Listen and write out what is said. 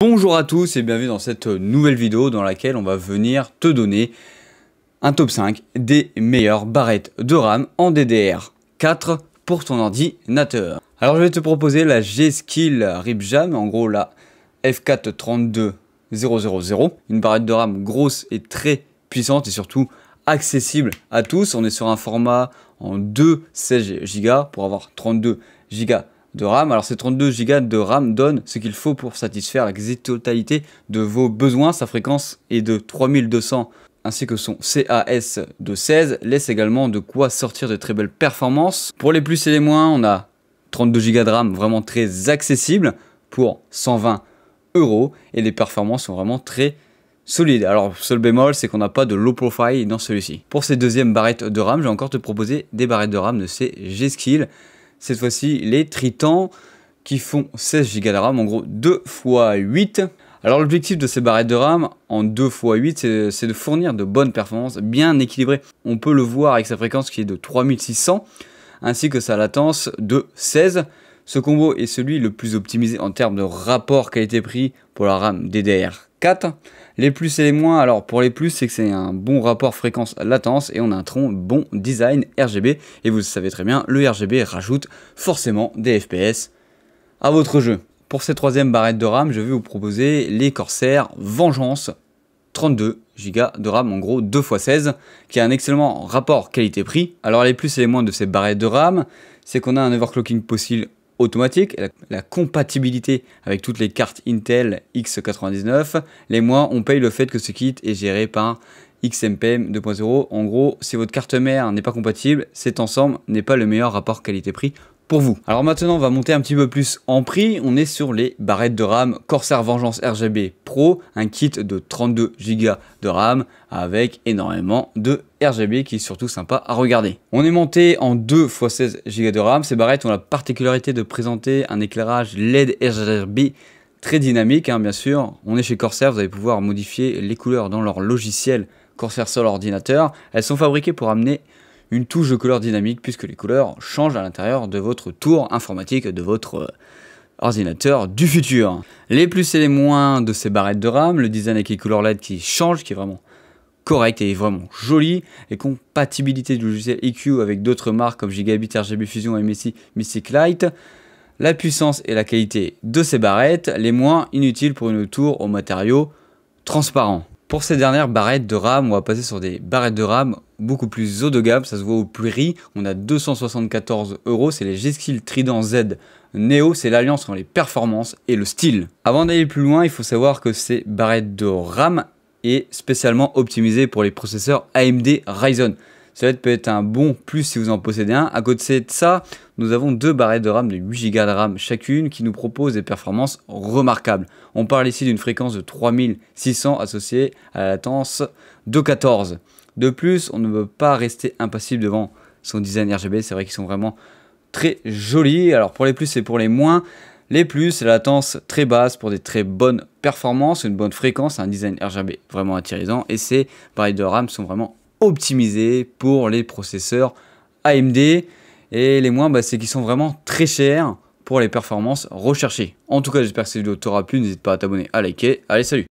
Bonjour à tous et bienvenue dans cette nouvelle vidéo dans laquelle on va venir te donner un top 5 des meilleures barrettes de RAM en DDR4 pour ton ordinateur. Alors je vais te proposer la G-Skill RipJam, en gros la F432 000, une barrette de RAM grosse et très puissante et surtout accessible à tous. On est sur un format en 2 16 Go pour avoir 32 Go de RAM. Alors ces 32 Go de RAM donnent ce qu'il faut pour satisfaire la quasi-totalité de vos besoins. Sa fréquence est de 3200 ainsi que son CAS de 16 laisse également de quoi sortir de très belles performances. Pour les plus et les moins, on a 32 Go de RAM vraiment très accessible pour 120 € et les performances sont vraiment très solides. Alors seul bémol, c'est qu'on n'a pas de low profile dans celui-ci. Pour ces deuxièmes barrettes de RAM, je vais encore te proposer des barrettes de RAM de ces G-Skill. Cette fois-ci, les Tritans qui font 16 Go de RAM, en gros 2 x 8. Alors l'objectif de ces barrettes de RAM en 2 x 8, c'est de fournir de bonnes performances bien équilibrées. On peut le voir avec sa fréquence qui est de 3600, ainsi que sa latence de 16. Ce combo est celui le plus optimisé en termes de rapport qualité-prix pour la RAM DDR4. Les plus et les moins, alors pour les plus, c'est que c'est un bon rapport fréquence-latence et on a un très bon design RGB. Et vous le savez très bien, le RGB rajoute forcément des FPS à votre jeu. Pour cette troisième barrette de RAM, je vais vous proposer les Corsair Vengeance 32 Go de RAM, en gros 2 x 16, qui a un excellent rapport qualité-prix. Alors les plus et les moins de ces barrettes de RAM, c'est qu'on a un overclocking possible automatique, la compatibilité avec toutes les cartes Intel X99. Les moins, on paye le fait que ce kit est géré par XMPM 2.0. En gros, si votre carte mère n'est pas compatible, cet ensemble n'est pas le meilleur rapport qualité-prix pour vous. Alors maintenant, on va monter un petit peu plus en prix. On est sur les barrettes de RAM Corsair Vengeance RGB Pro, un kit de 32 Go de RAM avec énormément de RGB qui est surtout sympa à regarder. On est monté en 2 x 16 Go de RAM. Ces barrettes ont la particularité de présenter un éclairage LED RGB très dynamique, bien sûr. On est chez Corsair, vous allez pouvoir modifier les couleurs dans leur logiciel Corsair sur l'ordinateur. Elles sont fabriquées pour amener une touche de couleur dynamique puisque les couleurs changent à l'intérieur de votre tour informatique, de votre ordinateur du futur. Les plus et les moins de ces barrettes de RAM, le design avec les couleurs LED qui change, qui est vraiment correct et vraiment joli, et compatibilité du logiciel EQ avec d'autres marques comme Gigabit, RGB Fusion, MSI, Mystic Light. La puissance et la qualité de ces barrettes, les moins inutiles pour une tour aux matériaux transparents. Pour ces dernières barrettes de RAM, on va passer sur des barrettes de RAM beaucoup plus haut de gamme, ça se voit au prix. On a 274 €, c'est les G-Skill Trident Z Neo, c'est l'alliance entre les performances et le style. Avant d'aller plus loin, il faut savoir que ces barrettes de RAM est spécialement optimisée pour les processeurs AMD Ryzen. Cela peut être un bon plus si vous en possédez un. À côté de ça, nous avons deux barrettes de RAM de 8 Go de RAM chacune qui nous proposent des performances remarquables. On parle ici d'une fréquence de 3600 associée à la latence de 14. De plus, on ne peut pas rester impassible devant son design RGB. C'est vrai qu'ils sont vraiment très jolis. Alors pour les plus et pour les moins, les plus, c'est la latence très basse pour des très bonnes performances, une bonne fréquence, un design RGB vraiment attirant. Et ces barrettes de RAM sont vraiment optimisés pour les processeurs AMD. Et les moins, c'est qu'ils sont vraiment très chers pour les performances recherchées. En tout cas, j'espère que cette vidéo t'aura plu. N'hésite pas à t'abonner, à liker. Allez, salut!